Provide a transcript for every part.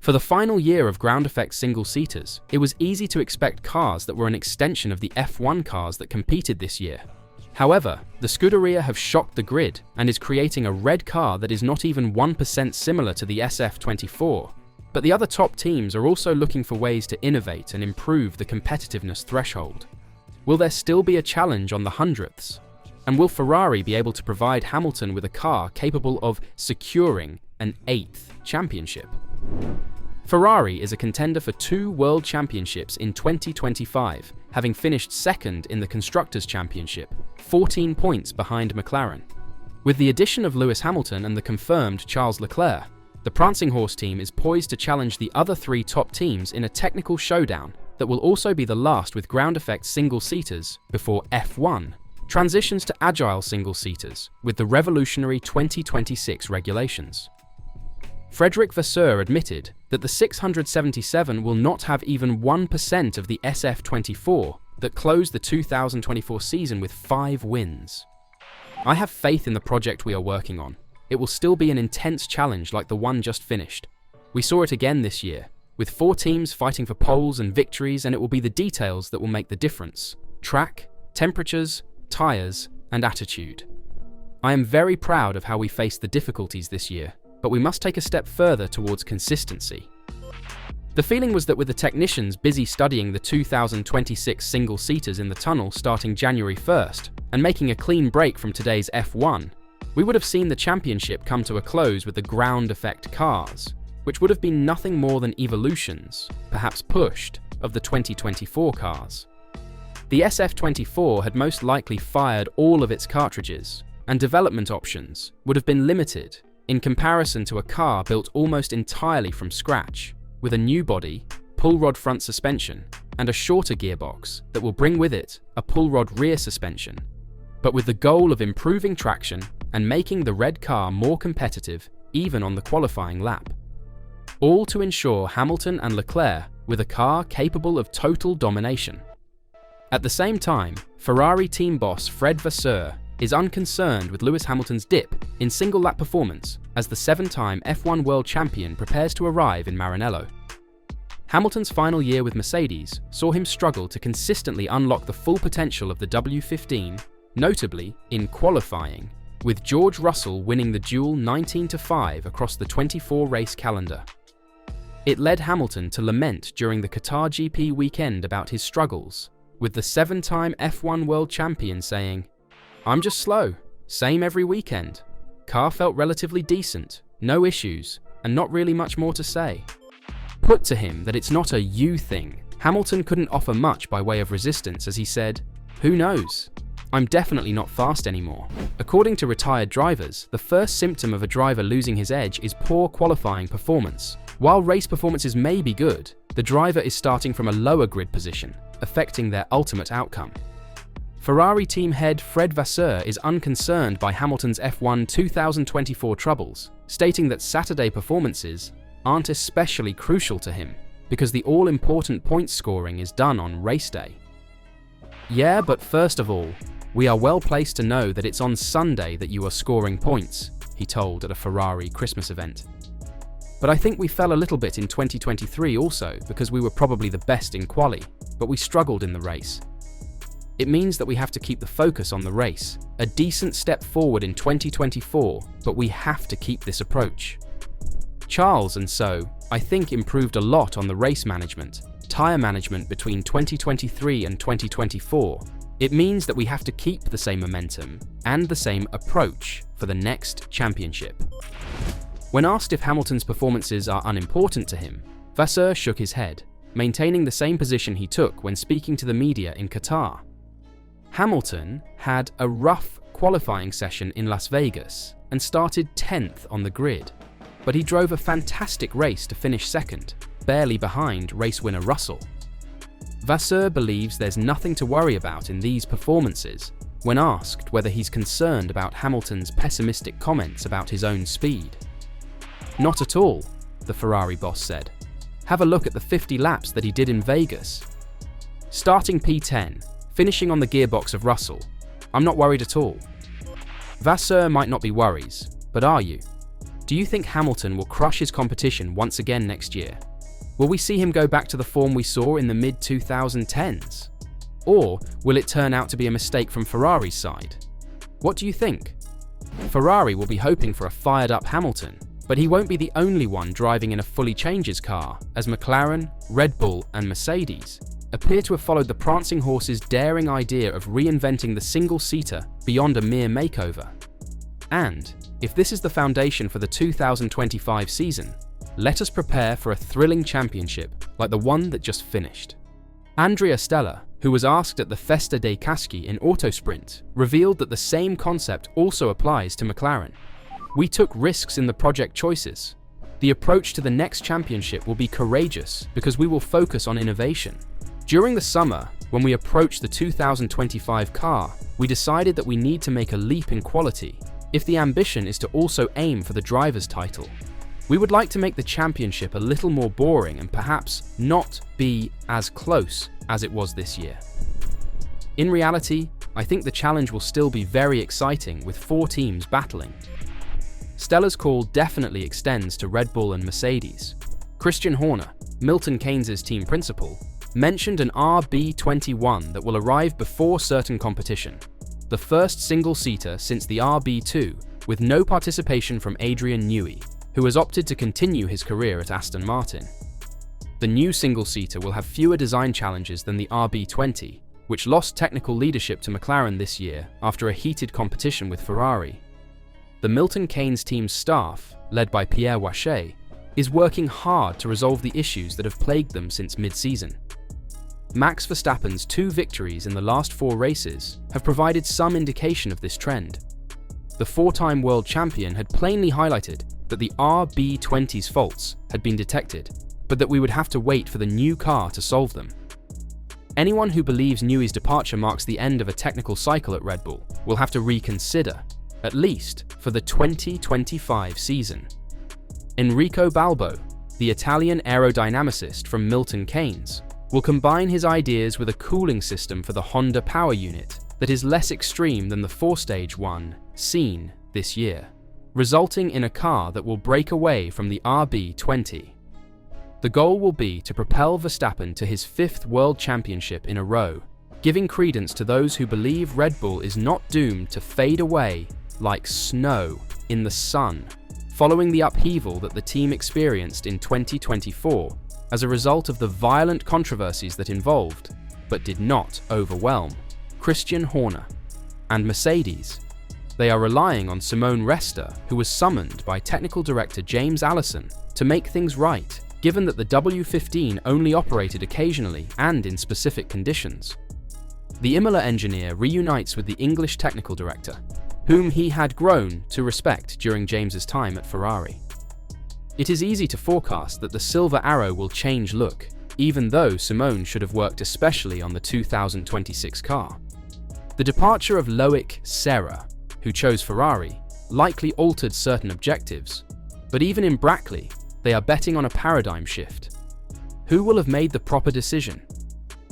For the final year of ground-effect single-seaters, it was easy to expect cars that were an extension of the F1 cars that competed this year. However, the Scuderia have shocked the grid and is creating a red car that is not even 1% similar to the SF24. But the other top teams are also looking for ways to innovate and improve the competitiveness threshold. Will there still be a challenge on the hundredths? And will Ferrari be able to provide Hamilton with a car capable of securing an 8th championship? Ferrari is a contender for 2 World Championships in 2025, having finished second in the Constructors' Championship, 14 points behind McLaren. With the addition of Lewis Hamilton and the confirmed Charles Leclerc, the Prancing Horse team is poised to challenge the other 3 top teams in a technical showdown that will also be the last with ground-effect single-seaters before F1 transitions to agile single-seaters with the revolutionary 2026 regulations. Frédéric Vasseur admitted that the 677 will not have even 1% of the SF24 that closed the 2024 season with 5 wins. I have faith in the project we are working on. It will still be an intense challenge like the one just finished. We saw it again this year, with 4 teams fighting for poles and victories, and it will be the details that will make the difference. Track, temperatures, tyres, and attitude. I am very proud of how we faced the difficulties this year, but we must take a step further towards consistency. The feeling was that with the technicians busy studying the 2026 single-seaters in the tunnel starting January 1st and making a clean break from today's F1, we would have seen the championship come to a close with the ground-effect cars, which would have been nothing more than evolutions, perhaps pushed, of the 2024 cars. The SF24 had most likely fired all of its cartridges, and development options would have been limited in comparison to a car built almost entirely from scratch, with a new body, pull rod front suspension, and a shorter gearbox that will bring with it a pull rod rear suspension, but with the goal of improving traction and making the red car more competitive even on the qualifying lap. All to ensure Hamilton and Leclerc with a car capable of total domination. At the same time, Ferrari team boss Fred Vasseur is unconcerned with Lewis Hamilton's dip in single-lap performance as the 7-time F1 World Champion prepares to arrive in Maranello. Hamilton's final year with Mercedes saw him struggle to consistently unlock the full potential of the W15, notably in qualifying, with George Russell winning the dual 19-5 across the 24-race calendar. It led Hamilton to lament during the Qatar GP weekend about his struggles, with the 7-time F1 World Champion saying, "I'm just slow, same every weekend. Car felt relatively decent, no issues, and not really much more to say." Put to him that it's not a you thing, Hamilton couldn't offer much by way of resistance as he said, "Who knows? I'm definitely not fast anymore." According to retired drivers, the first symptom of a driver losing his edge is poor qualifying performance. While race performances may be good, the driver is starting from a lower grid position, affecting their ultimate outcome. Ferrari team head Fred Vasseur is unconcerned by Hamilton's F1 2024 troubles, stating that Saturday performances aren't especially crucial to him because the all-important point scoring is done on race day. "Yeah, but first of all, we are well placed to know that it's on Sunday that you are scoring points," he told at a Ferrari Christmas event. "But I think we fell a little bit in 2023 also because we were probably the best in quali, but we struggled in the race. It means that we have to keep the focus on the race, a decent step forward in 2024, but we have to keep this approach." Charles and so, I think, improved a lot on the race management, tyre management between 2023 and 2024. It means that we have to keep the same momentum and the same approach for the next championship. When asked if Hamilton's performances are unimportant to him, Vasseur shook his head, maintaining the same position he took when speaking to the media in Qatar. Hamilton had a rough qualifying session in Las Vegas and started 10th on the grid, but he drove a fantastic race to finish second, barely behind race winner Russell. Vasseur believes there's nothing to worry about in these performances when asked whether he's concerned about Hamilton's pessimistic comments about his own speed. "Not at all," the Ferrari boss said. "Have a look at the 50 laps that he did in Vegas. Starting P10, finishing on the gearbox of Russell. I'm not worried at all." Vasseur might not be worried, but are you? Do you think Hamilton will crush his competition once again next year? Will we see him go back to the form we saw in the mid-2010s? Or will it turn out to be a mistake from Ferrari's side? What do you think? Ferrari will be hoping for a fired-up Hamilton, but he won't be the only one driving in a fully changes car, as McLaren, Red Bull and Mercedes appear to have followed the prancing horse's daring idea of reinventing the single-seater beyond a mere makeover. And, if this is the foundation for the 2025 season, let us prepare for a thrilling championship like the one that just finished. Andrea Stella, who was asked at the Festa dei Caschi in Autosprint, revealed that the same concept also applies to McLaren. We took risks in the project choices. The approach to the next championship will be courageous because we will focus on innovation. During the summer, when we approached the 2025 car, we decided that we need to make a leap in quality if the ambition is to also aim for the driver's title. We would like to make the championship a little more boring and perhaps not be as close as it was this year. In reality, I think the challenge will still be very exciting with 4 teams battling. Stella's call definitely extends to Red Bull and Mercedes. Christian Horner, Milton Keynes' team principal, mentioned an RB21 that will arrive before certain competition, the first single-seater since the RB2, with no participation from Adrian Newey, who has opted to continue his career at Aston Martin. The new single-seater will have fewer design challenges than the RB20, which lost technical leadership to McLaren this year after a heated competition with Ferrari. The Milton Keynes team's staff, led by Pierre Wache, is working hard to resolve the issues that have plagued them since mid-season. Max Verstappen's 2 victories in the last 4 races have provided some indication of this trend. The 4-time world champion had plainly highlighted that the RB20's faults had been detected, but that we would have to wait for the new car to solve them. Anyone who believes Newey's departure marks the end of a technical cycle at Red Bull will have to reconsider, at least for the 2025 season. Enrico Balbo, the Italian aerodynamicist from Milton Keynes, will combine his ideas with a cooling system for the Honda power unit that is less extreme than the 4-stage one seen this year, resulting in a car that will break away from the RB20. The goal will be to propel Verstappen to his 5th world championship in a row, giving credence to those who believe Red Bull is not doomed to fade away like snow in the sun, following the upheaval that the team experienced in 2024 as a result of the violent controversies that involved, but did not overwhelm, Christian Horner. And Mercedes. They are relying on Simone Resta, who was summoned by technical director James Allison to make things right, given that the W15 only operated occasionally and in specific conditions. The Imola engineer reunites with the English technical director, whom he had grown to respect during James's time at Ferrari. It is easy to forecast that the Silver Arrow will change look, even though Simone should have worked especially on the 2026 car. The departure of Loic Serra, who chose Ferrari, likely altered certain objectives, but even in Brackley, they are betting on a paradigm shift. Who will have made the proper decision?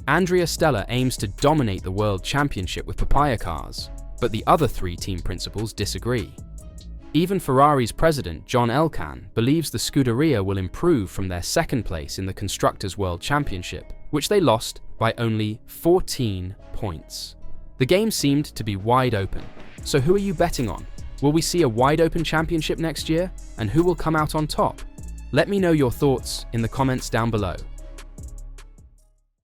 Andrea Stella aims to dominate the World Championship with papaya cars, but the other 3 team principals disagree. Even Ferrari's president, John Elkann, believes the Scuderia will improve from their 2nd place in the Constructors' World Championship, which they lost by only 14 points. The game seemed to be wide open, so who are you betting on? Will we see a wide-open championship next year, and who will come out on top? Let me know your thoughts in the comments down below.